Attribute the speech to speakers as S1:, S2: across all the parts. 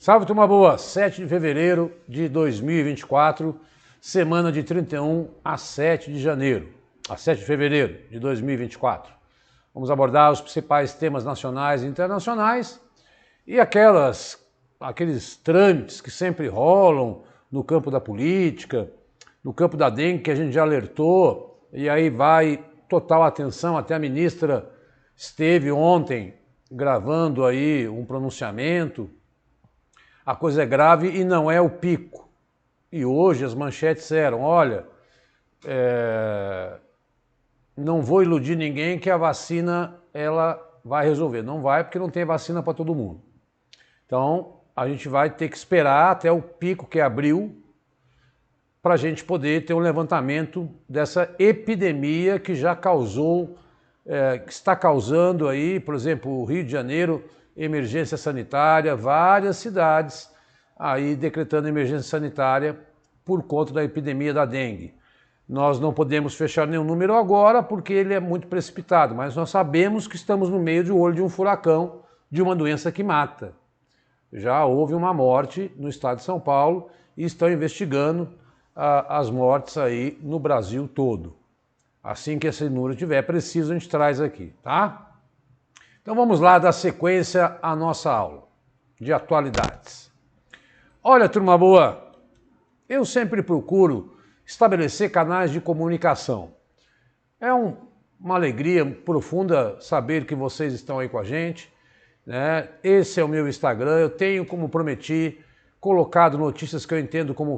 S1: Salve, turma boa! 7 de fevereiro de 2024, semana de 31 a 7 de janeiro, a 7 de fevereiro de 2024. Vamos abordar os principais temas nacionais e internacionais e aqueles trâmites que sempre rolam no campo da política, no campo da dengue, que a gente já alertou, e aí vai total atenção, até a ministra esteve ontem gravando aí um pronunciamento. A coisa é grave e não é o pico. E hoje as manchetes eram, olha, não vou iludir ninguém que a vacina ela vai resolver. Não vai, porque não tem vacina para todo mundo. Então, a gente vai ter que esperar até o pico, que é abril, para a gente poder ter um levantamento dessa epidemia que já causou, que está causando aí, por exemplo, o Rio de Janeiro, emergência sanitária, várias cidades aí decretando emergência sanitária por conta da epidemia da dengue. Nós não podemos fechar nenhum número agora porque ele é muito precipitado, mas nós sabemos que estamos no meio do olho de um furacão, de uma doença que mata. Já houve uma morte no estado de São Paulo e estão investigando as mortes aí no Brasil todo. Assim que esse número tiver preciso, a gente traz aqui, tá? Então vamos lá dar sequência à nossa aula de atualidades. Olha, turma boa, eu sempre procuro estabelecer canais de comunicação. É uma alegria profunda saber que vocês estão aí com a gente, né? Esse é o meu Instagram, eu tenho, como prometi, colocado notícias que eu entendo como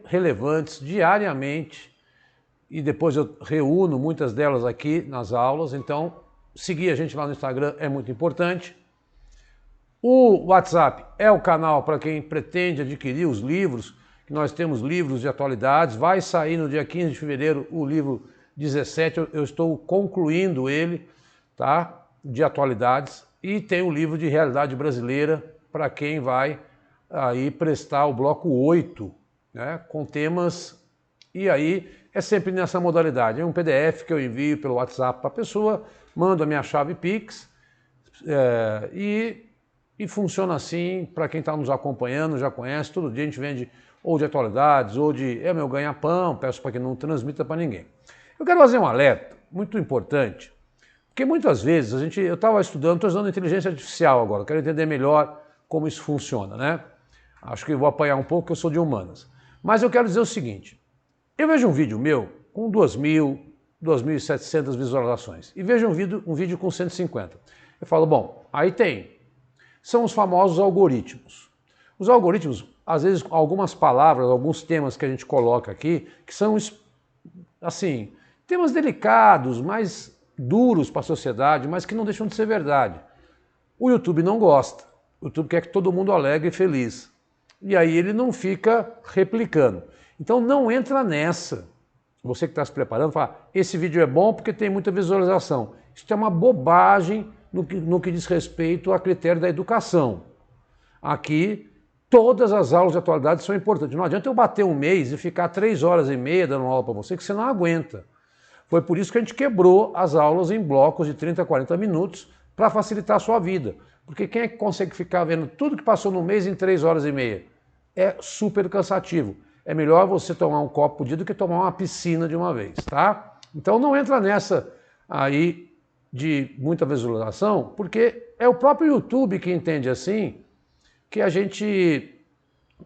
S1: relevantes diariamente e depois eu reúno muitas delas aqui nas aulas, então seguir a gente lá no Instagram é muito importante. O WhatsApp é o canal para quem pretende adquirir os livros, que nós temos livros de atualidades. Vai sair no dia 15 de fevereiro o livro 17, eu estou concluindo ele, tá? De atualidades. E tem o livro de realidade brasileira para quem vai aí prestar o bloco 8, né? Com temas, e aí é sempre nessa modalidade. É um PDF que eu envio pelo WhatsApp para a pessoa, mando a minha chave Pix e funciona assim para quem está nos acompanhando, já conhece, todo dia a gente vende ou de atualidades, ou de meu ganha-pão, peço para que não transmita para ninguém. Eu quero fazer um alerta muito importante, porque muitas vezes eu estava estudando, estou usando inteligência artificial agora, quero entender melhor como isso funciona, né? Acho que vou apanhar um pouco, porque eu sou de humanas. Mas eu quero dizer o seguinte, eu vejo um vídeo meu com 2.000, 2.700 visualizações e vejo um vídeo com 150. Eu falo, bom, aí são os famosos algoritmos. Os algoritmos, às vezes, algumas palavras, alguns temas que a gente coloca aqui, que são, assim, temas delicados, mais duros para a sociedade, mas que não deixam de ser verdade. O YouTube não gosta. O YouTube quer que todo mundo alegre e feliz. E aí ele não fica replicando. Então não entra nessa. Você que está se preparando, fala, esse vídeo é bom porque tem muita visualização. Isso é uma bobagem no que diz respeito a critério da educação. Aqui, todas as aulas de atualidade são importantes. Não adianta eu bater um mês e ficar 3 horas e meia dando aula para você, que você não aguenta. Foi por isso que a gente quebrou as aulas em blocos de 30 a 40 minutos para facilitar a sua vida. Porque quem é que consegue ficar vendo tudo que passou no mês em 3 horas e meia? É super cansativo. É melhor você tomar um copo por dia do que tomar uma piscina de uma vez, tá? Então não entra nessa aí de muita visualização, porque é o próprio YouTube que entende assim, que a gente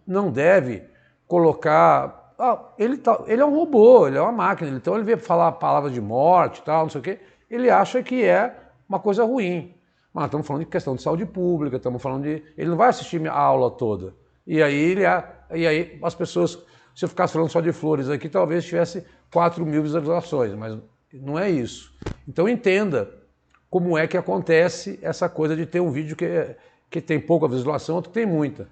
S1: não deve colocar... ele é um robô, ele é uma máquina, então ele vê falar palavras de morte e tal, não sei o quê, ele acha que é uma coisa ruim. Mas estamos falando de questão de saúde pública, estamos falando de... Ele não vai assistir a aula toda. E aí as pessoas, se eu ficasse falando só de flores aqui, talvez tivesse 4.000 visualizações, mas não é isso. Então entenda como é que acontece essa coisa de ter um vídeo que tem pouca visualização, outro que tem muita.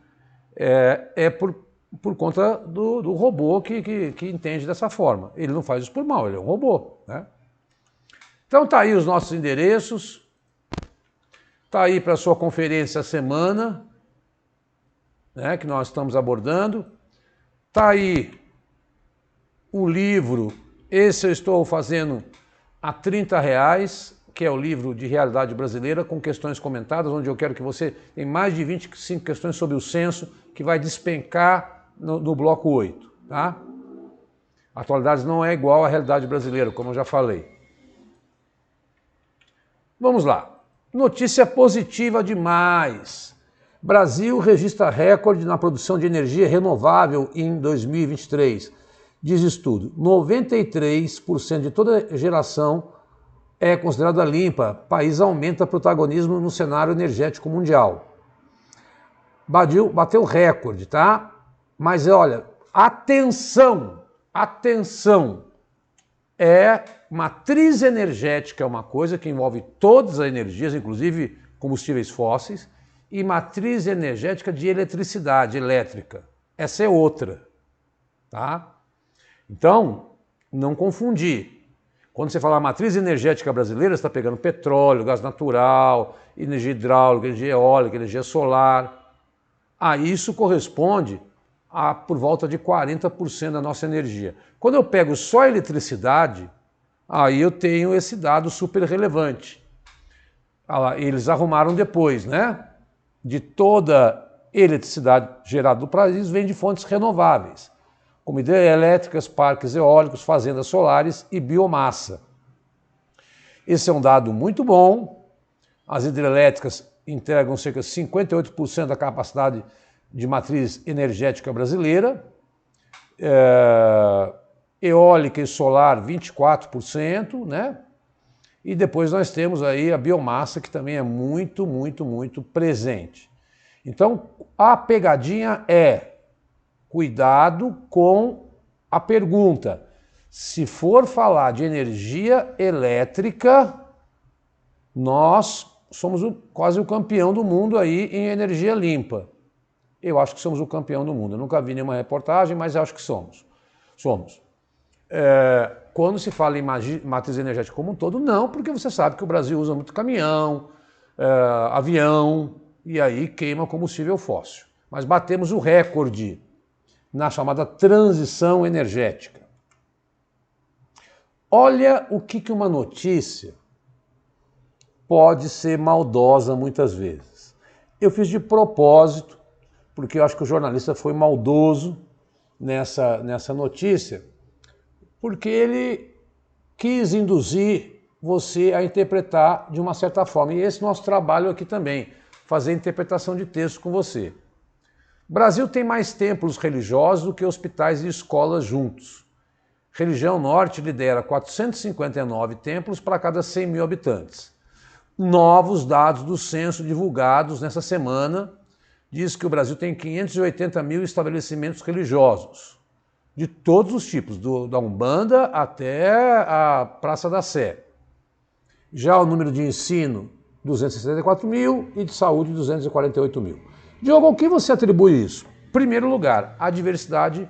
S1: Por conta do robô que entende dessa forma. Ele não faz isso por mal, ele é um robô, né? Então tá aí os nossos endereços, tá aí para a sua conferência a semana, né, que nós estamos abordando. Tá aí o livro, esse eu estou fazendo a R$30, que é o livro de realidade brasileira com questões comentadas, onde eu quero que você tenha mais de 25 questões sobre o censo, que vai despencar no bloco 8. Tá? Atualidades não é igual à realidade brasileira, como eu já falei. Vamos lá. Notícia positiva demais. Brasil registra recorde na produção de energia renovável em 2023. Diz estudo, 93% de toda geração é considerada limpa. País aumenta protagonismo no cenário energético mundial. Bateu recorde, tá? Mas olha, atenção, atenção. Matriz energética é uma coisa que envolve todas as energias, inclusive combustíveis fósseis, e matriz energética de eletricidade elétrica. Essa é outra, tá? Então, não confundir. Quando você fala matriz energética brasileira, você está pegando petróleo, gás natural, energia hidráulica, energia eólica, energia solar. Isso corresponde a por volta de 40% da nossa energia. Quando eu pego só eletricidade, aí eu tenho esse dado super relevante. Eles arrumaram depois, né? De toda eletricidade gerada no país vem de fontes renováveis, como hidrelétricas, parques eólicos, fazendas solares e biomassa. Esse é um dado muito bom. As hidrelétricas entregam cerca de 58% da capacidade de matriz energética brasileira, eólica e solar 24%, né? E depois nós temos aí a biomassa, que também é muito, muito, muito presente. Então, a pegadinha é cuidado com a pergunta. Se for falar de energia elétrica, nós somos quase o campeão do mundo aí em energia limpa. Eu acho que somos o campeão do mundo. Eu nunca vi nenhuma reportagem, mas acho que somos. Quando se fala em matriz energética como um todo, não, porque você sabe que o Brasil usa muito caminhão, avião, e aí queima combustível fóssil. Mas batemos o recorde na chamada transição energética. Olha o que uma notícia pode ser maldosa muitas vezes. Eu fiz de propósito, porque eu acho que o jornalista foi maldoso nessa notícia, porque ele quis induzir você a interpretar de uma certa forma. E esse é nosso trabalho aqui também, fazer interpretação de texto com você. O Brasil tem mais templos religiosos do que hospitais e escolas juntos. Região Norte lidera 459 templos para cada 100 mil habitantes. Novos dados do censo divulgados nessa semana diz que o Brasil tem 580 mil estabelecimentos religiosos, de todos os tipos, da Umbanda até a Praça da Sé. Já o número de ensino, 264 mil, e de saúde, 248 mil. Diogo, ao que você atribui isso? Em primeiro lugar, a diversidade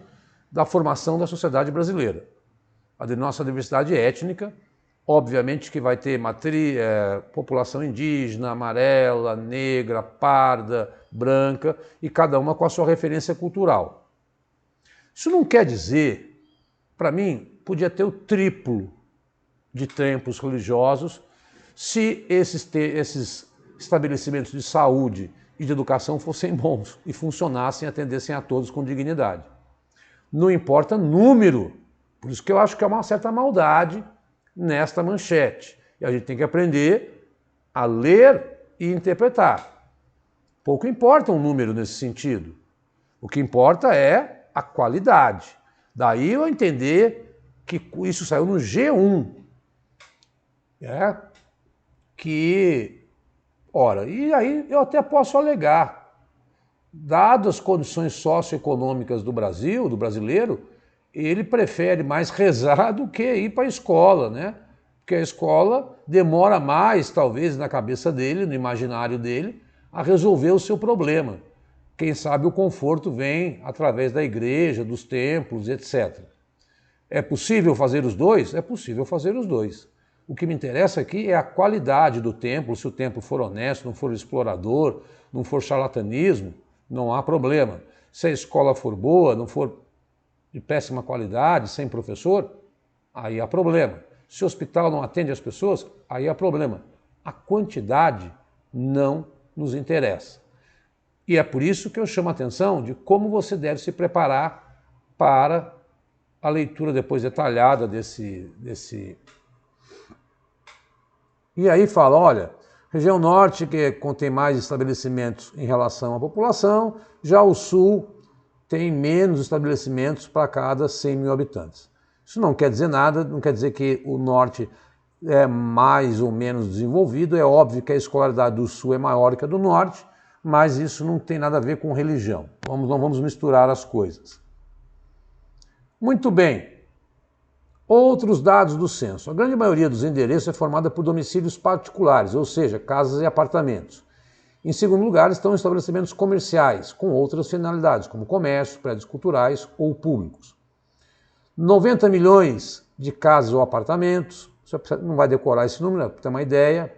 S1: da formação da sociedade brasileira. A nossa diversidade étnica, obviamente que vai ter população indígena, amarela, negra, parda, branca, e cada uma com a sua referência cultural. Isso não quer dizer, para mim, podia ter o triplo de templos religiosos se esses estabelecimentos de saúde e de educação fossem bons e funcionassem e atendessem a todos com dignidade. Não importa número, por isso que eu acho que é uma certa maldade nesta manchete. E a gente tem que aprender a ler e interpretar. Pouco importa um número nesse sentido. O que importa é a qualidade. Daí eu entender que isso saiu no G1. E aí eu até posso alegar, dadas as condições socioeconômicas do Brasil, do brasileiro, ele prefere mais rezar do que ir para a escola, né? Porque a escola demora mais, talvez, na cabeça dele, no imaginário dele, a resolver o seu problema. Quem sabe o conforto vem através da igreja, dos templos, etc. É possível fazer os dois? É possível fazer os dois. O que me interessa aqui é a qualidade do templo. Se o templo for honesto, não for explorador, não for charlatanismo, não há problema. Se a escola for boa, não for de péssima qualidade, sem professor, aí há problema. se o hospital não atende as pessoas, aí é problema. A quantidade não nos interessa. E é por isso que eu chamo a atenção de como você deve se preparar para a leitura depois detalhada desse... E aí fala, olha, região norte que contém mais estabelecimentos em relação à população, já o sul tem menos estabelecimentos para cada 100 mil habitantes. Isso não quer dizer nada, não quer dizer que o norte é mais ou menos desenvolvido, é óbvio que a escolaridade do sul é maior que a do norte, mas isso não tem nada a ver com religião. Não vamos misturar as coisas. Muito bem. Outros dados do censo. A grande maioria dos endereços é formada por domicílios particulares, ou seja, casas e apartamentos. Em segundo lugar, estão estabelecimentos comerciais, com outras finalidades, como comércio, prédios culturais ou públicos. 90 milhões de casas ou apartamentos, você não vai decorar esse número, para ter uma ideia.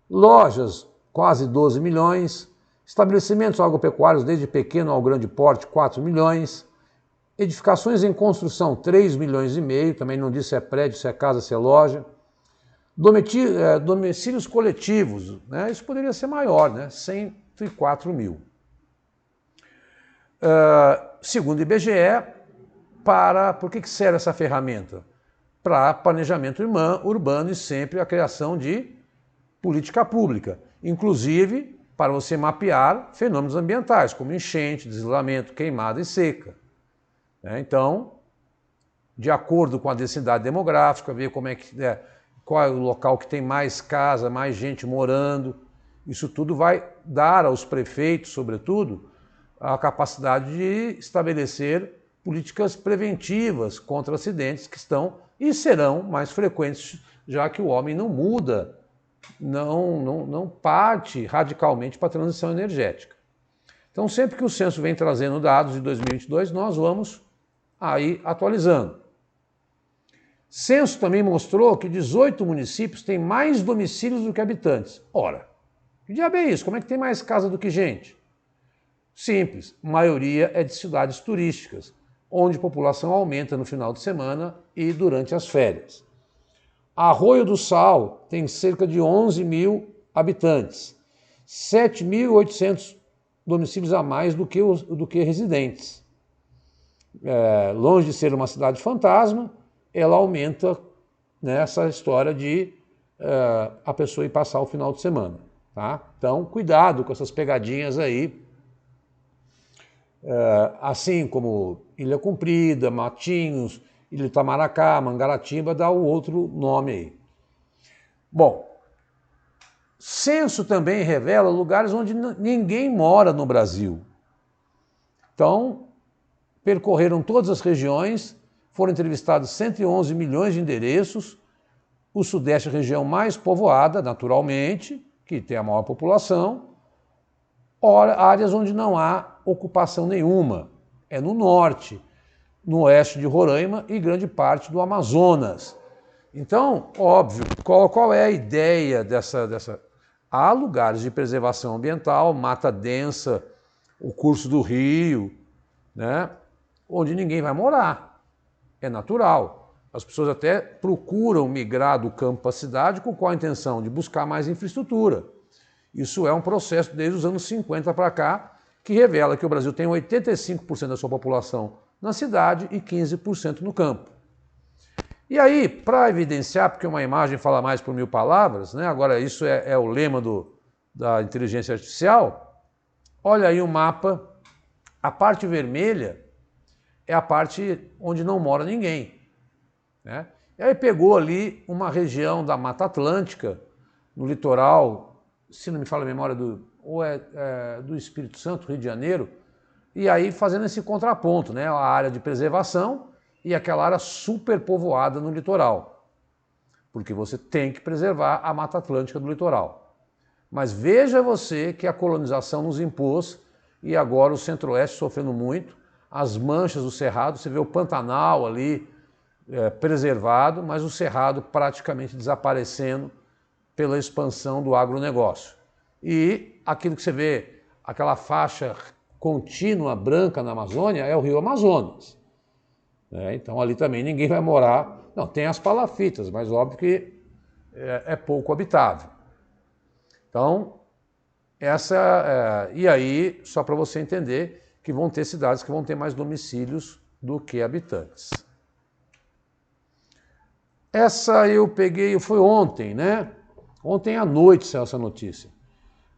S1: Lojas, quase 12 milhões. Estabelecimentos agropecuários, desde pequeno ao grande porte, 4 milhões. Edificações em construção, 3 milhões e meio, também não diz se é prédio, se é casa, se é loja. Domicílios coletivos, né? Isso poderia ser maior, né? 104 mil. Segundo o IBGE, por que serve essa ferramenta? Para planejamento urbano e sempre a criação de política pública, inclusive para você mapear fenômenos ambientais, como enchente, deslamento, queimada e seca. Então, de acordo com a densidade demográfica, ver qual é o local que tem mais casa, mais gente morando. Isso tudo vai dar aos prefeitos, sobretudo, a capacidade de estabelecer políticas preventivas contra acidentes que estão e serão mais frequentes, já que o homem não muda, não parte radicalmente para a transição energética. Então, sempre que o censo vem trazendo dados de 2022, nós vamos aí atualizando. Censo também mostrou que 18 municípios têm mais domicílios do que habitantes. Ora, que diabo é isso? Como é que tem mais casa do que gente? Simples, a maioria é de cidades turísticas, onde a população aumenta no final de semana e durante as férias. Arroio do Sal tem cerca de 11 mil habitantes, 7.800 domicílios a mais do que residentes. Longe de ser uma cidade fantasma, ela aumenta nessa história de a pessoa ir passar o final de semana. Tá? Então, cuidado com essas pegadinhas aí. Assim como Ilha Comprida, Matinhos, Ilha Itamaracá, Mangaratiba, dá o outro nome aí. Bom, censo também revela lugares onde ninguém mora no Brasil. Então, percorreram todas as regiões, foram entrevistados 111 milhões de endereços, o Sudeste é a região mais povoada, naturalmente, que tem a maior população, áreas onde não há ocupação nenhuma, é no norte, no oeste de Roraima e grande parte do Amazonas. Então, óbvio, qual é a ideia dessa... Há lugares de preservação ambiental, mata densa, o curso do rio, né, onde ninguém vai morar. É natural. As pessoas até procuram migrar do campo para a cidade com qual a intenção? De buscar mais infraestrutura. Isso é um processo desde os anos 50 para cá, que revela que o Brasil tem 85% da sua população na cidade e 15% no campo. E aí, para evidenciar, porque uma imagem fala mais por 1000 palavras, né? Agora isso é o lema da inteligência artificial, olha aí o mapa, a parte vermelha é a parte onde não mora ninguém. Né? E aí pegou ali uma região da Mata Atlântica, no litoral, se não me falha a memória, do Espírito Santo, Rio de Janeiro, e aí fazendo esse contraponto, né? A área de preservação e aquela área superpovoada no litoral, porque você tem que preservar a Mata Atlântica do litoral. Mas veja você que a colonização nos impôs e agora o Centro-Oeste sofrendo muito, as manchas do Cerrado, você vê o Pantanal ali preservado, mas o Cerrado praticamente desaparecendo pela expansão do agronegócio. E aquilo que você vê, aquela faixa contínua branca na Amazônia, é o rio Amazonas. Então ali também ninguém vai morar Não, tem as palafitas, mas óbvio que é pouco habitável. Então, e aí, só para você entender que vão ter cidades que vão ter mais domicílios do que habitantes. Essa eu peguei, foi ontem, né? Ontem à noite saiu essa notícia.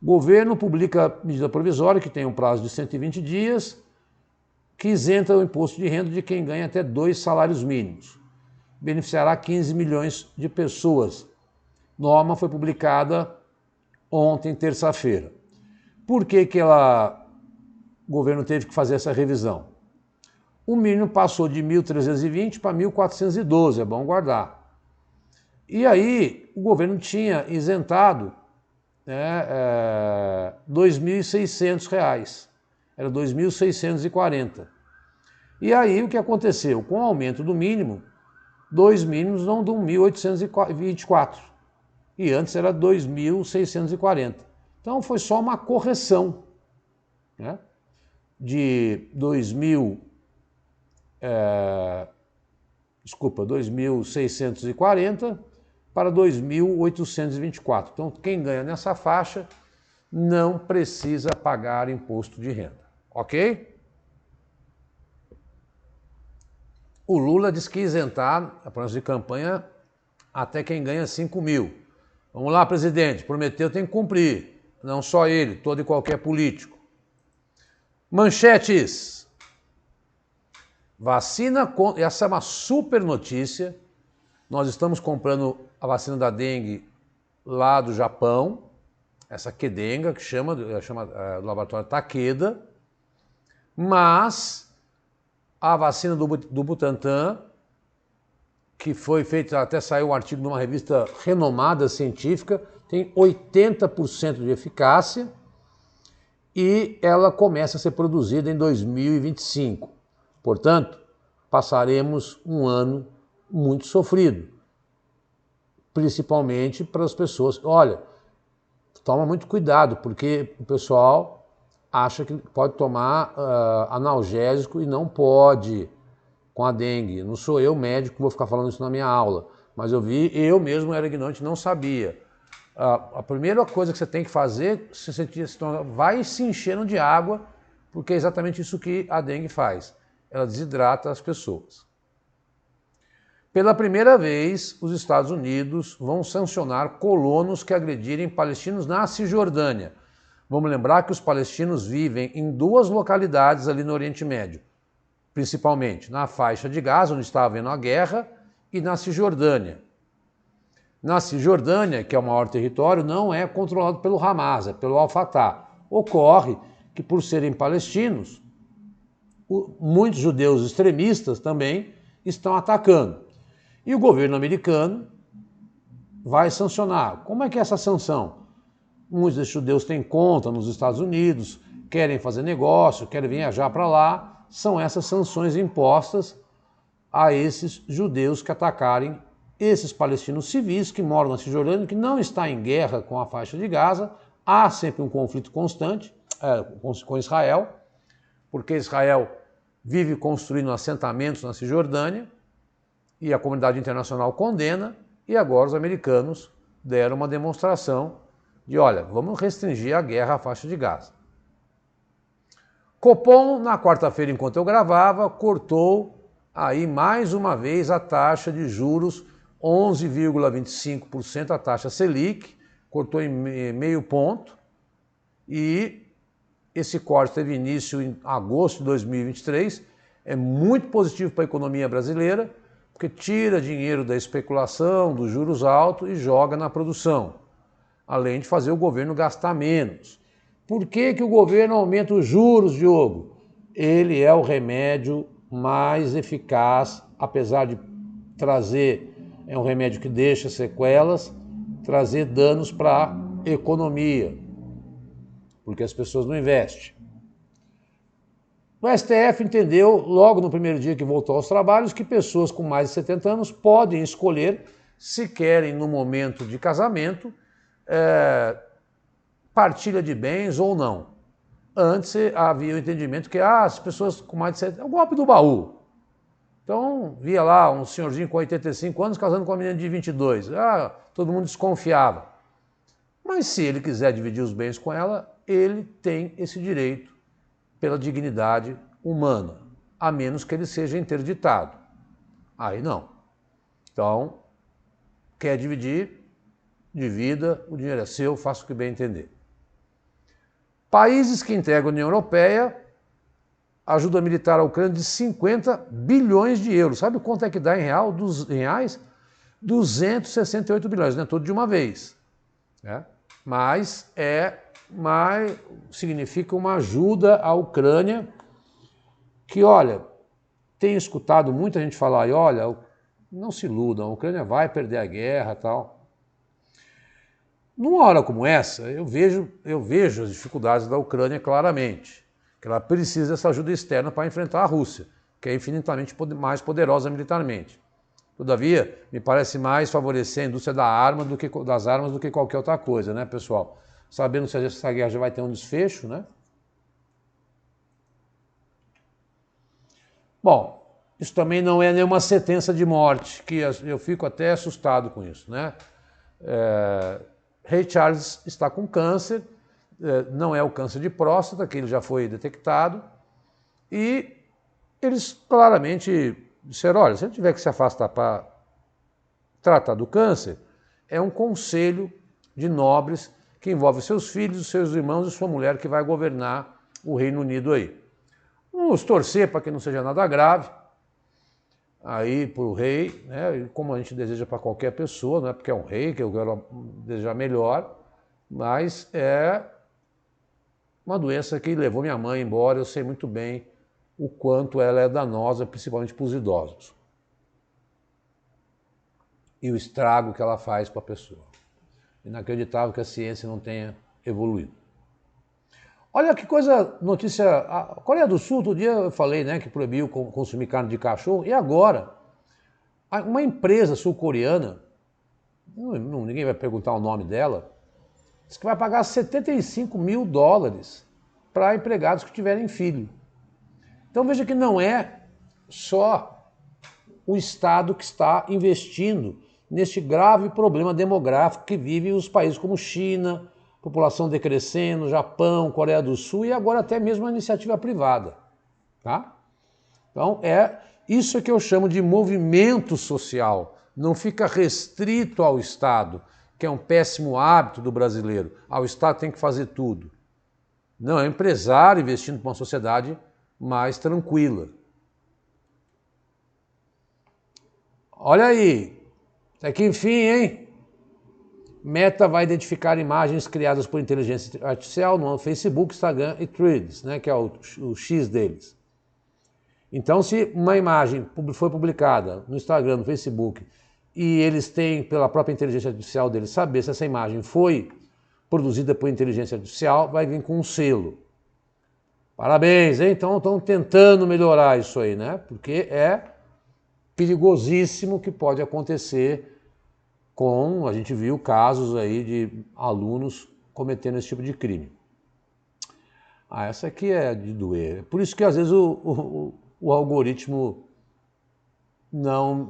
S1: O governo publica medida provisória que tem um prazo de 120 dias, que isenta o imposto de renda de quem ganha até 2 salários mínimos. Beneficiará 15 milhões de pessoas. Norma foi publicada ontem, terça-feira. Por que o governo teve que fazer essa revisão? O mínimo passou de 1.320 para 1.412, é bom guardar. E aí o governo tinha isentado R$ 2.600, era 2.640. E aí o que aconteceu? Com o aumento do mínimo, 2 mínimos não dão 1.824, e antes era 2.640. Então foi só uma correção, né? De 2.640 para 2.824. Então, quem ganha nessa faixa não precisa pagar imposto de renda, ok? O Lula disse que ia isentar a promessa de campanha até quem ganha 5 mil. Vamos lá, presidente, prometeu, tem que cumprir. Não só ele, todo e qualquer político. Manchetes. Vacina, essa é uma super notícia. Nós estamos comprando a vacina da dengue lá do Japão, essa Kedenga, que chama do laboratório Takeda, mas a vacina do Butantan, que foi feita, até saiu um artigo numa revista renomada científica, tem 80% de eficácia e ela começa a ser produzida em 2025. Portanto, passaremos um ano muito sofrido, principalmente para as pessoas. Olha, toma muito cuidado, porque o pessoal acha que pode tomar analgésico e não pode com a dengue. Não sou eu médico que vou ficar falando isso na minha aula, mas eu mesmo era ignorante, não sabia. A primeira coisa que você tem que fazer, se você vai se enchendo de água, porque é exatamente isso que a dengue faz. Ela desidrata as pessoas. Pela primeira vez, os Estados Unidos vão sancionar colonos que agredirem palestinos na Cisjordânia. Vamos lembrar que os palestinos vivem em 2 localidades ali no Oriente Médio, principalmente na faixa de Gaza, onde está havendo a guerra, e na Cisjordânia. Na Cisjordânia, que é o maior território, não é controlado pelo Hamas, é pelo Al-Fatah. Ocorre que, por serem palestinos, muitos judeus extremistas também estão atacando. E o governo americano vai sancionar. Como é que é essa sanção? Muitos desses judeus têm conta nos Estados Unidos, querem fazer negócio, querem viajar para lá. São essas sanções impostas a esses judeus que atacarem esses palestinos civis que moram na Cisjordânia, que não está em guerra com a faixa de Gaza. Há sempre um conflito constante com Israel, porque Israel vive construindo assentamentos na Cisjordânia e a comunidade internacional condena, e agora os americanos deram uma demonstração de, olha, vamos restringir a guerra à faixa de Gaza. Copom, na quarta-feira, enquanto eu gravava, cortou aí mais uma vez a taxa de juros, 11,25% a taxa Selic, cortou em meio ponto, e esse corte teve início em agosto de 2023, é muito positivo para a economia brasileira, porque tira dinheiro da especulação, dos juros altos e joga na produção, além de fazer o governo gastar menos. Por que o governo aumenta os juros, Diogo? Ele é o remédio mais eficaz, apesar de trazer, é um remédio que deixa sequelas, trazer danos para a economia, porque as pessoas não investem. O STF entendeu, logo no primeiro dia que voltou aos trabalhos, que pessoas com mais de 70 anos podem escolher se querem, no momento de casamento, partilha de bens ou não. Antes havia o entendimento que as pessoas com mais de 70 anos, é o golpe do baú. Então, via lá um senhorzinho com 85 anos casando com uma menina de 22. Todo mundo desconfiava. Mas se ele quiser dividir os bens com ela, ele tem esse direito pela dignidade humana, a menos que ele seja interditado. Aí não. Então, quer dividir, divida, o dinheiro é seu, faça o que bem entender. Países que integram a União Europeia, ajuda militar à Ucrânia de 50 bilhões de euros. Sabe quanto é que dá em reais? 268 bilhões, não é tudo de uma vez. Né? Mas significa uma ajuda à Ucrânia que, olha, tenho escutado muita gente falar, e olha, não se iludam, a Ucrânia vai perder a guerra e tal. Numa hora como essa, eu vejo as dificuldades da Ucrânia claramente, que ela precisa dessa ajuda externa para enfrentar a Rússia, que é infinitamente mais poderosa militarmente. Todavia, me parece mais favorecer a indústria das armas do que qualquer outra coisa, né, pessoal? Sabendo se essa guerra já vai ter um desfecho, né? Bom, isso também não é nenhuma sentença de morte, que eu fico até assustado com isso, né? Ray Charles está com câncer, não é o câncer de próstata, que ele já foi detectado, e eles claramente disseram, olha, se ele tiver que se afastar para tratar do câncer, é um conselho de nobres que envolve seus filhos, seus irmãos e sua mulher que vai governar o Reino Unido aí. Vamos torcer para que não seja nada grave, aí para o rei, né, como a gente deseja para qualquer pessoa, não é porque é um rei que eu quero desejar melhor, mas é uma doença que levou minha mãe embora, eu sei muito bem o quanto ela é danosa, principalmente para os idosos. E o estrago que ela faz para a pessoa. Inacreditável que a ciência não tenha evoluído. Olha que coisa, notícia, a Coreia do Sul, outro dia eu falei, né, que proibiu consumir carne de cachorro, e agora, uma empresa sul-coreana, ninguém vai perguntar o nome dela, diz que vai pagar 75 mil dólares para empregados que tiverem filho. Então veja que não é só o Estado que está investindo neste grave problema demográfico que vivem os países como China, população decrescendo, Japão, Coreia do Sul e agora até mesmo a iniciativa privada. Tá? Então isso que eu chamo de movimento social. Não fica restrito ao Estado, que é um péssimo hábito do brasileiro. O Estado tem que fazer tudo. Não, é o empresário investindo para uma sociedade mais tranquila. Olha aí, até que enfim, hein? Meta vai identificar imagens criadas por inteligência artificial no Facebook, Instagram e Threads, né, que é o X deles. Então, se uma imagem foi publicada no Instagram, no Facebook, e eles têm, pela própria inteligência artificial deles, saber se essa imagem foi produzida por inteligência artificial, vai vir com um selo. Parabéns, hein? Então estão tentando melhorar isso aí, né? Porque é perigosíssimo o que pode acontecer a gente viu casos aí de alunos cometendo esse tipo de crime. Essa aqui é de doer. Por isso que às vezes o algoritmo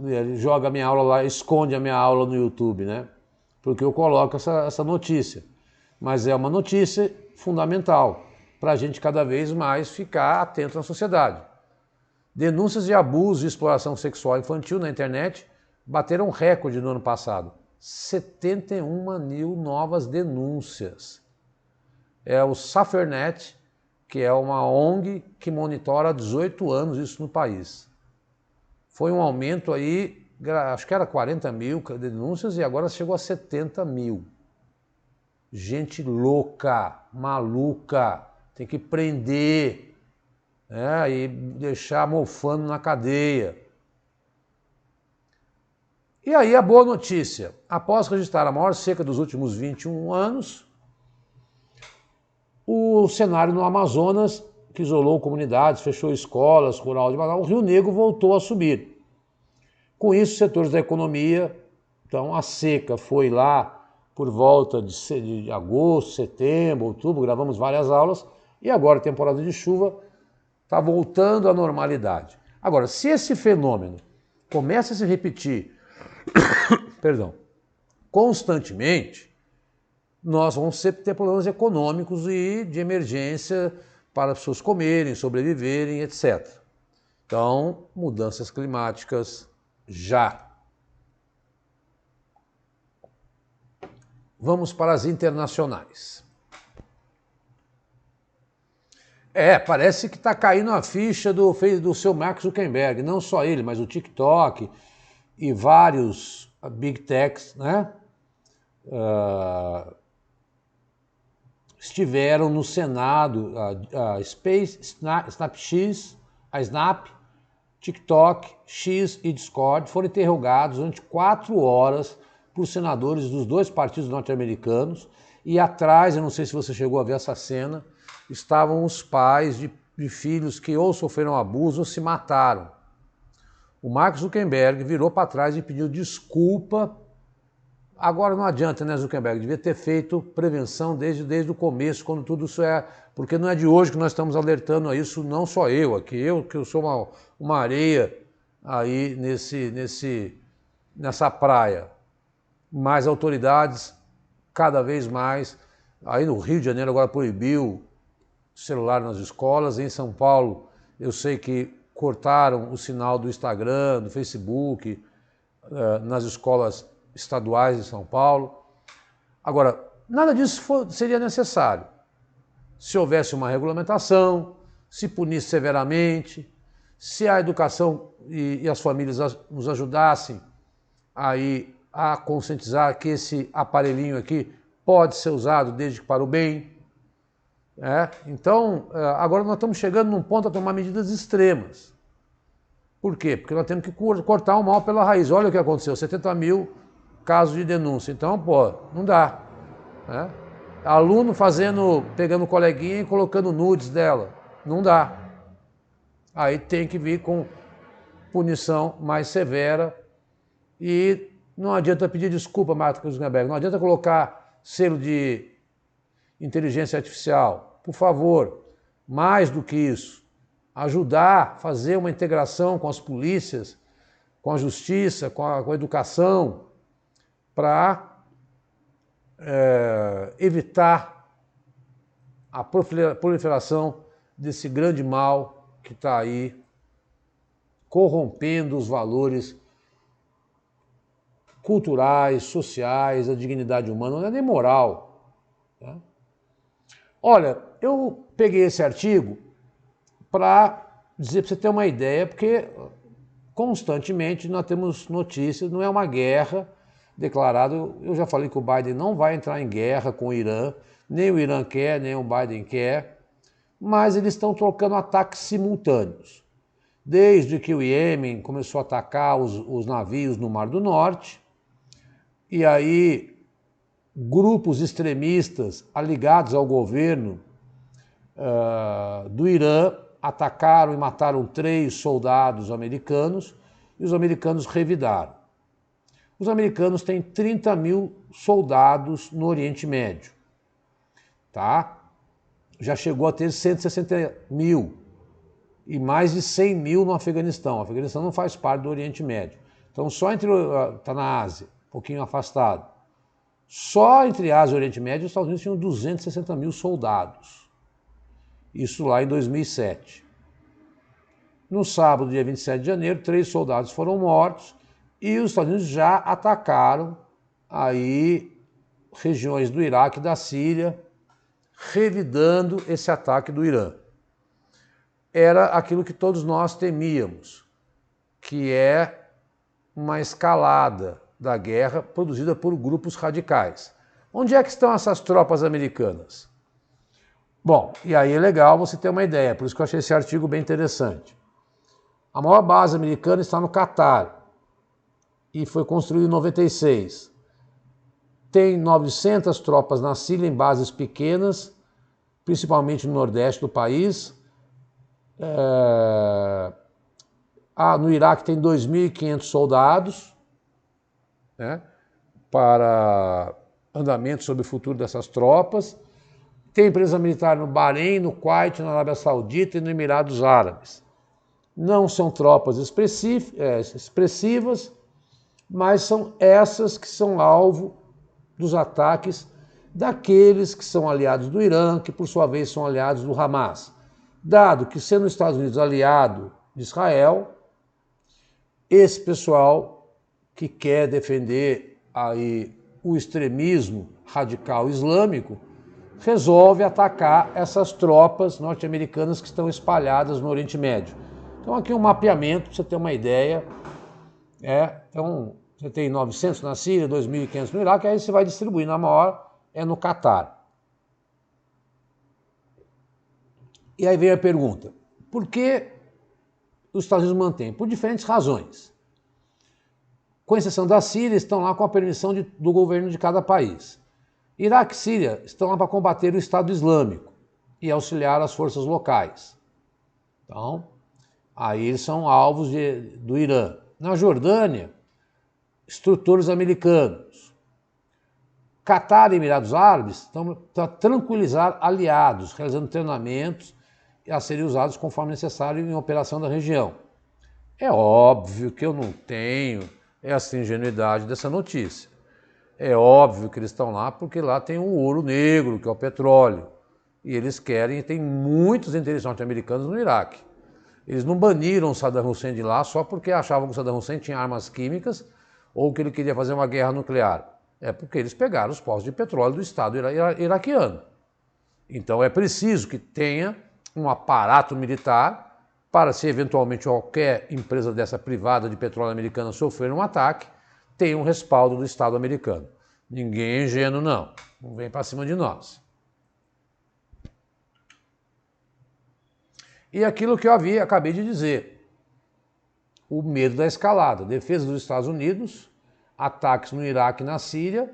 S1: ele joga a minha aula lá, esconde a minha aula no YouTube, né? Porque eu coloco essa notícia. Mas é uma notícia fundamental para a gente cada vez mais ficar atento na sociedade. Denúncias de abuso e exploração sexual infantil na internet bateram recorde no ano passado. 71 mil novas denúncias. É o SufferNet, que é uma ONG que monitora há 18 anos isso no país. Foi um aumento aí, acho que era 40 mil denúncias e agora chegou a 70 mil. Gente louca, maluca, tem que prender, né, e deixar mofando na cadeia. E aí a boa notícia, após registrar a maior seca dos últimos 21 anos, o cenário no Amazonas, que isolou comunidades, fechou escolas, rural de Manaus, o Rio Negro voltou a subir. Com isso, setores da economia, então a seca foi lá por volta de agosto, setembro, outubro, gravamos várias aulas, e agora a temporada de chuva está voltando à normalidade. Agora, se esse fenômeno começa a se repetir, perdão, constantemente, nós vamos ter problemas econômicos e de emergência para as pessoas comerem, sobreviverem, etc. Então, mudanças climáticas já. Vamos para as internacionais. Parece que está caindo a ficha do seu Mark Zuckerberg, não só ele, mas o TikTok e vários Big Techs, né? Estiveram no Senado, a Snapchat, a Snap, TikTok, X e Discord foram interrogados durante 4 horas por senadores dos 2 partidos norte-americanos e atrás, eu não sei se você chegou a ver essa cena, estavam os pais de filhos que ou sofreram abuso ou se mataram. O Mark Zuckerberg virou para trás e pediu desculpa. Agora não adianta, né, Zuckerberg? Devia ter feito prevenção desde o começo, quando tudo isso porque não é de hoje que nós estamos alertando a isso, não só eu aqui, que eu sou uma areia aí nessa praia. Mas autoridades, cada vez mais, aí no Rio de Janeiro agora proibiu celular nas escolas, em São Paulo eu sei que cortaram o sinal do Instagram, do Facebook, nas escolas estaduais de São Paulo. Agora, nada disso seria necessário. Se houvesse uma regulamentação, se punisse severamente, se a educação e as famílias nos ajudassem aí a conscientizar que esse aparelhinho aqui pode ser usado desde que para o bem. Então, agora nós estamos chegando num ponto a tomar medidas extremas. Por quê? Porque nós temos que cortar o mal pela raiz. Olha o que aconteceu, 70 mil casos de denúncia. Então, não dá. Aluno pegando coleguinha e colocando nudes dela. Não dá. Aí tem que vir com punição mais severa e não adianta pedir desculpa, Mark Zuckerberg, não adianta colocar selo de inteligência artificial. Por favor, mais do que isso, ajudar, fazer uma integração com as polícias, com a justiça, com a educação, para evitar a proliferação desse grande mal que está aí corrompendo os valores culturais, sociais, a dignidade humana, não é nem moral. Olha, eu peguei esse artigo para dizer, para você ter uma ideia, porque constantemente nós temos notícias, não é uma guerra declarada. Eu já falei que o Biden não vai entrar em guerra com o Irã, nem o Irã quer, nem o Biden quer, mas eles estão trocando ataques simultâneos. Desde que o Iêmen começou a atacar os navios no Mar do Norte, e aí grupos extremistas ligados ao governo do Irã atacaram e mataram 3 soldados americanos e os americanos revidaram. Os americanos têm 30 mil soldados no Oriente Médio, tá? Já chegou a ter 160 mil e mais de 100 mil no Afeganistão. O Afeganistão não faz parte do Oriente Médio. Então está na Ásia, um pouquinho afastado. Só entre Ásia e Oriente Médio, os Estados Unidos tinham 260 mil soldados. Isso lá em 2007. No sábado, dia 27 de janeiro, 3 soldados foram mortos e os Estados Unidos já atacaram aí regiões do Iraque e da Síria, revidando esse ataque do Irã. Era aquilo que todos nós temíamos, que é uma escalada da guerra produzida por grupos radicais. Onde é que estão essas tropas americanas? Bom, e aí é legal você ter uma ideia, por isso que eu achei esse artigo bem interessante. A maior base americana está no Catar e foi construída em 96. Tem 900 tropas na Síria em bases pequenas, principalmente no nordeste do país. No Iraque tem 2.500 soldados, né, para andamento sobre o futuro dessas tropas. Tem empresa militar no Bahrein, no Kuwait, na Arábia Saudita e no Emirados Árabes. Não são tropas expressivas, mas são essas que são alvo dos ataques daqueles que são aliados do Irã, que por sua vez são aliados do Hamas. Dado que, sendo os Estados Unidos aliado de Israel, esse pessoal que quer defender aí o extremismo radical islâmico resolve atacar essas tropas norte-americanas que estão espalhadas no Oriente Médio. Então aqui um mapeamento, para você ter uma ideia. Então você tem 900 na Síria, 2.500 no Iraque, aí você vai distribuindo. A maior é no Catar. E aí vem a pergunta, por que os Estados Unidos mantêm? Por diferentes razões. Com exceção da Síria, estão lá com a permissão do governo de cada país. Iraque e Síria estão lá para combater o Estado Islâmico e auxiliar as forças locais. Então, aí eles são alvos do Irã. Na Jordânia, instrutores americanos. Catar e Emirados Árabes estão para tranquilizar aliados, realizando treinamentos a serem usados conforme necessário em operação da região. É óbvio que eu não tenho essa ingenuidade dessa notícia. É óbvio que eles estão lá porque lá tem o ouro negro, que é o petróleo. E eles querem, tem muitos interesses norte-americanos no Iraque. Eles não baniram Saddam Hussein de lá só porque achavam que Saddam Hussein tinha armas químicas ou que ele queria fazer uma guerra nuclear. É porque eles pegaram os postos de petróleo do Estado iraquiano. Então é preciso que tenha um aparato militar para, se eventualmente qualquer empresa dessa privada de petróleo americana sofrer um ataque, tem um respaldo do Estado americano. Ninguém é ingênuo, não. Não vem para cima de nós. E aquilo que eu acabei de dizer, o medo da escalada, defesa dos Estados Unidos, ataques no Iraque e na Síria,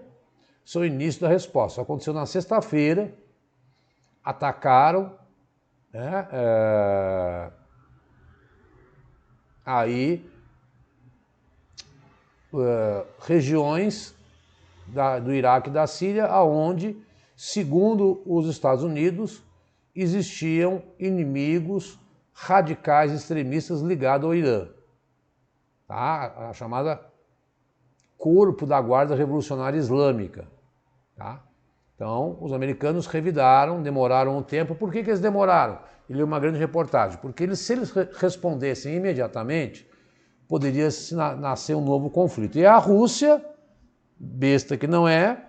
S1: são o início da resposta. Aconteceu na sexta-feira, atacaram regiões do Iraque e da Síria, onde, segundo os Estados Unidos, existiam inimigos radicais extremistas ligados ao Irã. Tá? A chamada Corpo da Guarda Revolucionária Islâmica. Tá? Então, os americanos revidaram, demoraram um tempo. Por que eles demoraram? Eu li uma grande reportagem. Porque se eles respondessem imediatamente, poderia nascer um novo conflito. E a Rússia, besta que não é,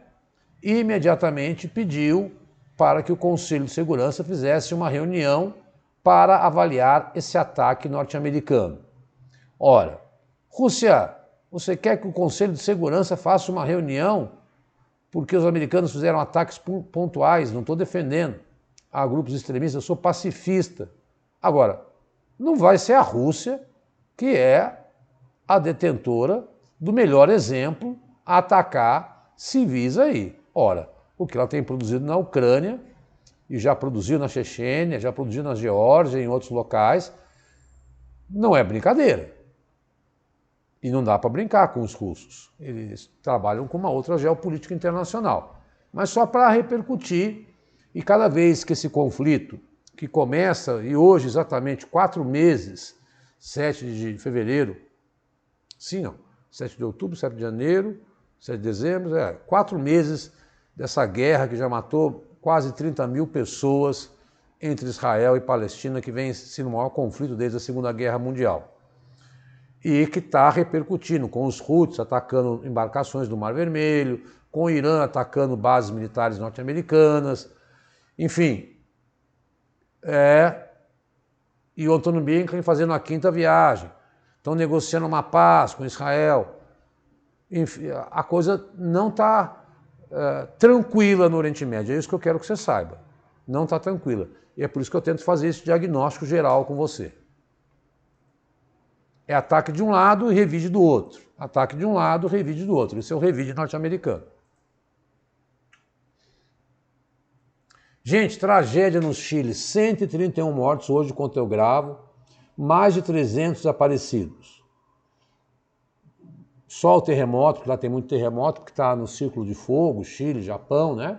S1: imediatamente pediu para que o Conselho de Segurança fizesse uma reunião para avaliar esse ataque norte-americano. Ora, Rússia, você quer que o Conselho de Segurança faça uma reunião porque os americanos fizeram ataques pontuais? Não estou defendendo a grupos extremistas, eu sou pacifista. Agora, não vai ser a Rússia, que é a detentora do melhor exemplo a atacar civis aí. Ora, o que ela tem produzido na Ucrânia, e já produziu na Chechênia, já produziu na Geórgia e em outros locais, não é brincadeira. E não dá para brincar com os russos. Eles trabalham com uma outra geopolítica internacional. Mas só para repercutir, e cada vez que esse conflito, que começa, e hoje exatamente 4 meses, 7 de fevereiro, 7 de outubro, 7 de janeiro, 7 de dezembro, 4 meses dessa guerra que já matou quase 30 mil pessoas entre Israel e Palestina, que vem sendo o maior conflito desde a Segunda Guerra Mundial. E que está repercutindo com os Houthis atacando embarcações do Mar Vermelho, com o Irã atacando bases militares norte-americanas, enfim. E o Antony Blinken fazendo a 5ª viagem. Estão negociando uma paz com Israel. Enfim, a coisa não está tranquila no Oriente Médio. É isso que eu quero que você saiba. Não está tranquila. E é por isso que eu tento fazer esse diagnóstico geral com você. É ataque de um lado e revide do outro. Ataque de um lado, revide do outro. Esse é o revide norte-americano. Gente, tragédia no Chile. 131 mortos hoje, quando eu gravo. Mais de 300 desaparecidos. Só o terremoto, porque lá tem muito terremoto, porque está no círculo de fogo, Chile, Japão, né?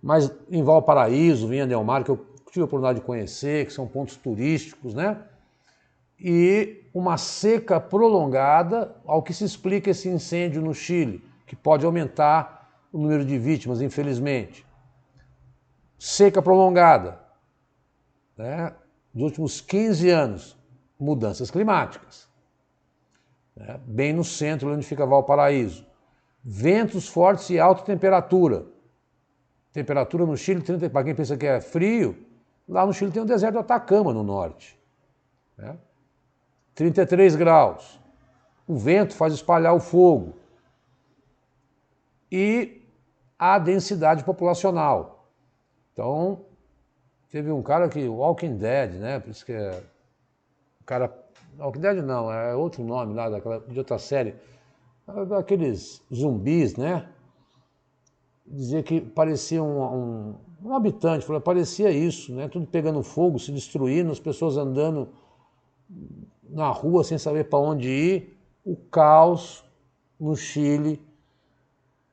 S1: Mas em Valparaíso, Vinha Del Mar, que eu tive a oportunidade de conhecer, que são pontos turísticos, né? E uma seca prolongada, ao que se explica esse incêndio no Chile, que pode aumentar o número de vítimas, infelizmente. Seca prolongada, né? Dos últimos 15 anos, mudanças climáticas, né? Bem no centro, onde fica Valparaíso. Ventos fortes e alta temperatura. Temperatura no Chile, para quem pensa que é frio, lá no Chile tem o deserto do Atacama, no norte, né? 33 graus. O vento faz espalhar o fogo. E a densidade populacional. Então, teve um cara que, Walking Dead, né? Por isso que é. O cara. Walking Dead não, é outro nome lá de outra série. Aqueles zumbis, né? Dizia que parecia um habitante, falou, parecia isso, né? Tudo pegando fogo, se destruindo, as pessoas andando na rua sem saber para onde ir, o caos no Chile,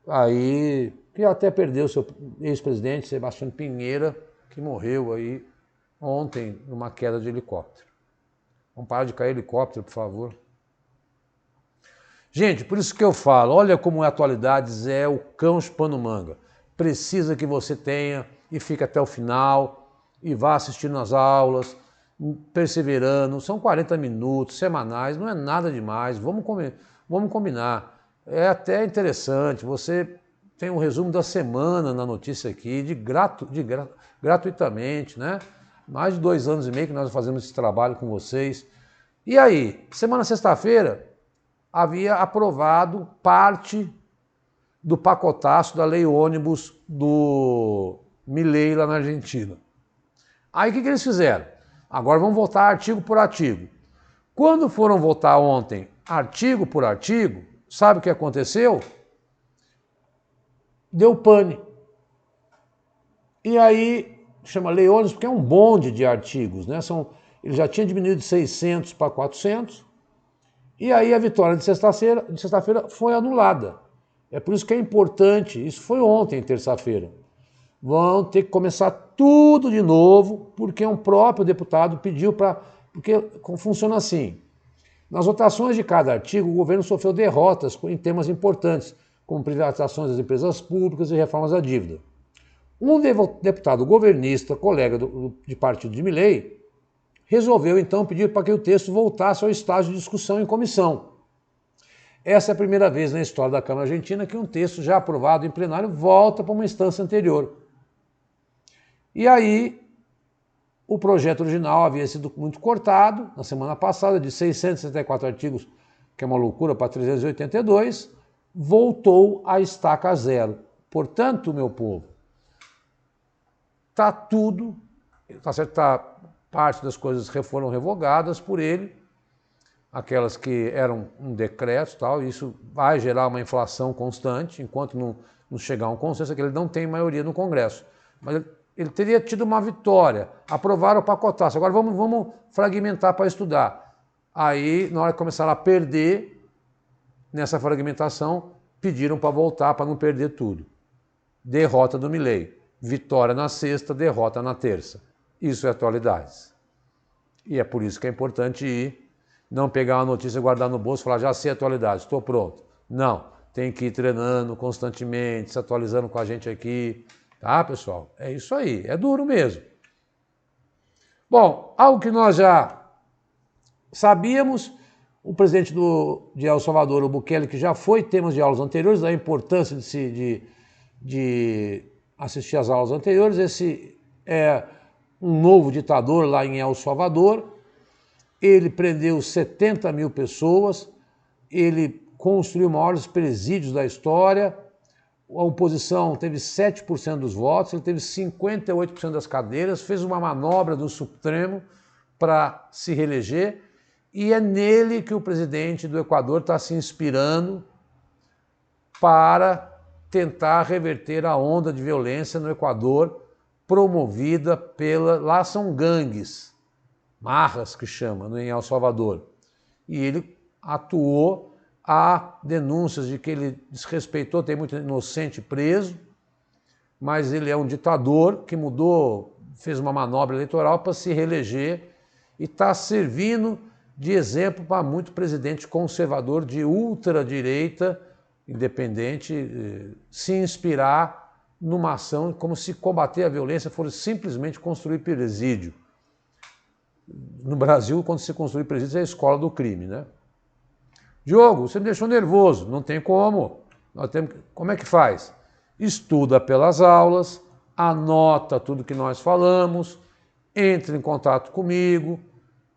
S1: aí, que até perdeu seu ex-presidente, Sebastião Pinheira, que morreu aí ontem numa queda de helicóptero. Vamos parar de cair helicóptero, por favor. Gente, por isso que eu falo, olha como é atualidades, é o cão chupando manga. Precisa que você tenha e fique até o final e vá assistindo as aulas, perseverando. São 40 minutos semanais, não é nada demais, vamos combinar. É até interessante, você tem um resumo da semana na notícia aqui, gratuitamente, né? Mais de 2 anos e meio que nós fazemos esse trabalho com vocês. E aí, sexta-feira, havia aprovado parte do pacotaço da lei ônibus do Milei lá na Argentina. Aí o que eles fizeram? Agora vamos votar artigo por artigo. Quando foram votar ontem artigo por artigo, sabe o que aconteceu? Deu pane. E aí, chama lei ônibus porque é um bonde de artigos, né? Ele já tinha diminuído de 600 para 400, e aí a vitória de sexta-feira foi anulada. É por isso que é importante, isso foi ontem, terça-feira. Vão ter que começar tudo de novo, porque um próprio deputado pediu para... Porque funciona assim, nas votações de cada artigo, o governo sofreu derrotas em temas importantes, como privatizações das empresas públicas e reformas da dívida. Um deputado governista, colega de partido de Milei, resolveu então pedir para que o texto voltasse ao estágio de discussão em comissão. Essa é a primeira vez na história da Câmara Argentina que um texto já aprovado em plenário volta para uma instância anterior. E aí, o projeto original havia sido muito cortado na semana passada, de 664 artigos, que é uma loucura, para 382, voltou à estaca zero. Portanto, meu povo, está tudo, está certo, parte das coisas foram revogadas por ele, aquelas que eram um decreto, tal, e isso vai gerar uma inflação constante, enquanto não chegar a um consenso, é que ele não tem maioria no Congresso. Mas ele teria tido uma vitória, aprovaram o pacotaço, agora vamos fragmentar para estudar. Aí, na hora que começaram a perder, nessa fragmentação, pediram para voltar, para não perder tudo. Derrota do Milei. Vitória na sexta, derrota na terça. Isso é atualidades. E é por isso que é importante ir, não pegar uma notícia, guardar no bolso e falar, já sei atualidades, estou pronto. Não, tem que ir treinando constantemente, se atualizando com a gente aqui. Tá, pessoal? É isso aí, é duro mesmo. Bom, algo que nós já sabíamos, o presidente de El Salvador, o Bukele, que já foi temas de aulas anteriores, da importância de assistir às aulas anteriores, esse é um novo ditador lá em El Salvador, ele prendeu 70 mil pessoas, ele construiu maiores presídios da história, a oposição teve 7% dos votos, ele teve 58% das cadeiras, fez uma manobra do Supremo para se reeleger, e é nele que o presidente do Equador está se inspirando para tentar reverter a onda de violência no Equador, promovida lá são gangues, marras que chama, em El Salvador. E ele atuou, há denúncias de que ele desrespeitou, tem muito inocente preso, mas ele é um ditador que mudou fez uma manobra eleitoral para se reeleger e está servindo de exemplo para muito presidente conservador de ultradireita, independente, se inspirar numa ação como se combater a violência fosse simplesmente construir presídio. No Brasil, quando se construir presídio, é a escola do crime, né? Diogo, você me deixou nervoso. Não tem como. Como é que faz? Estuda pelas aulas, anota tudo que nós falamos, entre em contato comigo,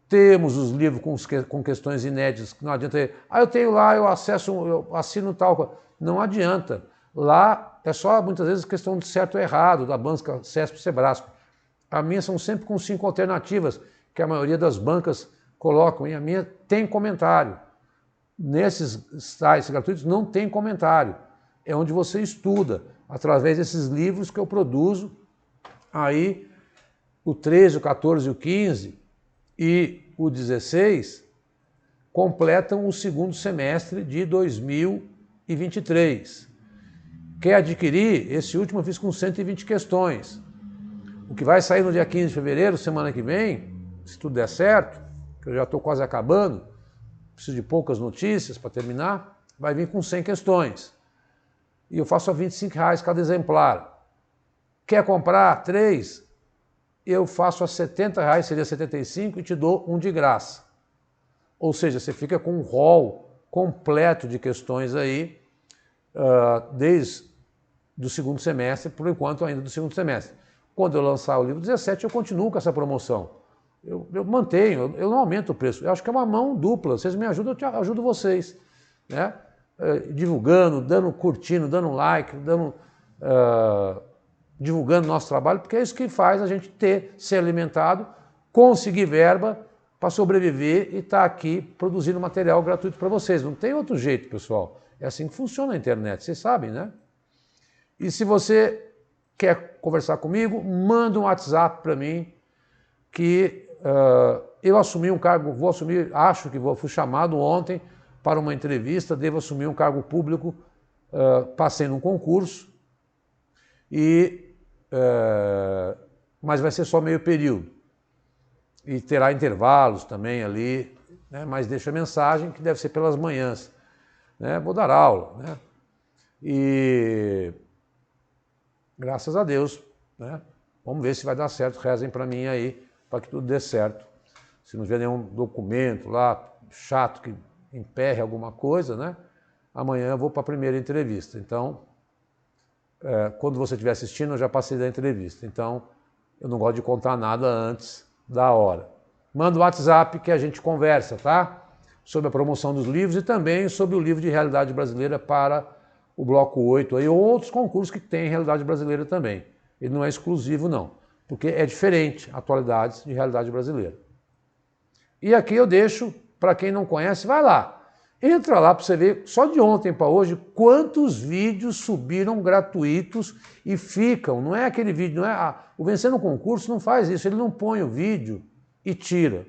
S1: temos os livros com questões inéditas, que não adianta, eu tenho lá, eu assino tal, não adianta. Lá é só, muitas vezes, questão de certo ou errado, da banca CESP e Sebrasco. A minha são sempre com 5 alternativas, que a maioria das bancas colocam, e a minha tem comentário. Nesses sites gratuitos não tem comentário. É onde você estuda, através desses livros que eu produzo. Aí, o 13, o 14 e o 15 e o 16 completam o segundo semestre de 2023. Quer adquirir? Esse último eu fiz com 120 questões. O que vai sair no dia 15 de fevereiro, semana que vem, se tudo der certo, que eu já estou quase acabando, preciso de poucas notícias para terminar, vai vir com 100 questões. E eu faço a R$25 cada exemplar. Quer comprar 3? Eu faço a R$70, seria 75, e te dou um de graça. Ou seja, você fica com um rol completo de questões aí, desde do segundo semestre, por enquanto ainda do segundo semestre. Quando eu lançar o livro 17, eu continuo com essa promoção. Eu mantenho, eu não aumento o preço. Eu acho que é uma mão dupla. Vocês me ajudam, eu ajudo vocês. Né? Divulgando, curtindo, dando like, divulgando nosso trabalho, porque é isso que faz a gente ser alimentado, conseguir verba para sobreviver e estar aqui produzindo material gratuito para vocês. Não tem outro jeito, pessoal. É assim que funciona a internet, vocês sabem, né? E se você quer conversar comigo, manda um WhatsApp para mim, que eu assumi um cargo, fui chamado ontem para uma entrevista, devo assumir um cargo público, passei num concurso, mas vai ser só meio período. E terá intervalos também ali, né? Mas deixa a mensagem que deve ser pelas manhãs. Né? Vou dar aula. Né? E graças a Deus, né? Vamos ver se vai dar certo. Rezem para mim aí, para que tudo dê certo. Se não tiver nenhum documento lá chato que emperre alguma coisa, né? Amanhã eu vou para a primeira entrevista. Então, quando você estiver assistindo, eu já passei da entrevista. Então, eu não gosto de contar nada antes da hora. Manda o WhatsApp que a gente conversa, tá? Sobre a promoção dos livros e também sobre o livro de realidade brasileira para o bloco 8 aí, ou outros concursos que tem realidade brasileira também. Ele não é exclusivo, não, porque é diferente atualidades de realidade brasileira. E aqui eu deixo, para quem não conhece, vai lá. Entra lá para você ver, só de ontem para hoje, quantos vídeos subiram gratuitos e ficam. Não é aquele vídeo, não é, o Vencendo o Concurso não faz isso, ele não põe o vídeo e tira.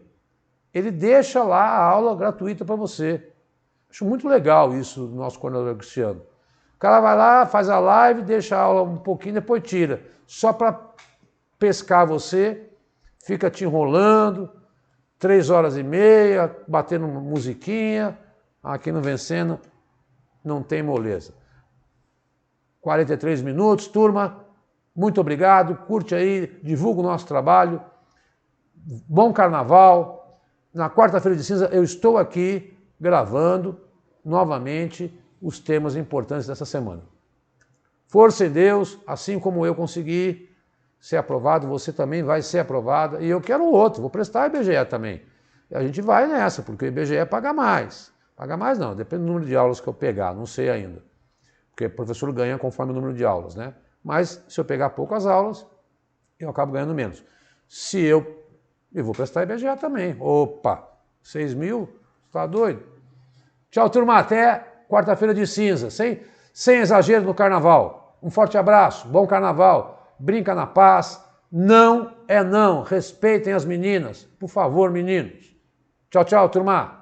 S1: Ele deixa lá a aula gratuita para você. Acho muito legal isso do nosso coordenador Cristiano. O cara vai lá, faz a live, deixa a aula um pouquinho, depois tira. Só para pescar você, fica te enrolando, 3h30, batendo musiquinha. Aqui no Vencendo não tem moleza. 43 minutos, turma. Muito obrigado. Curte aí, divulga o nosso trabalho. Bom carnaval. Na quarta-feira de cinza eu estou aqui gravando novamente os temas importantes dessa semana. Força em Deus, assim como eu consegui ser aprovado, você também vai ser aprovada. E eu quero outro, vou prestar IBGE também. E a gente vai nessa, porque o IBGE paga mais. Paga mais não, depende do número de aulas que eu pegar, não sei ainda. Porque o professor ganha conforme o número de aulas, né? Mas se eu pegar poucas aulas, eu acabo ganhando menos. Eu vou prestar IBGE também. Opa, 6 mil? Tá doido? Tchau, turma, até quarta-feira de cinza, sem exagero no carnaval. Um forte abraço, bom carnaval, brinca na paz, não é não, respeitem as meninas, por favor, meninos. Tchau, tchau, turma.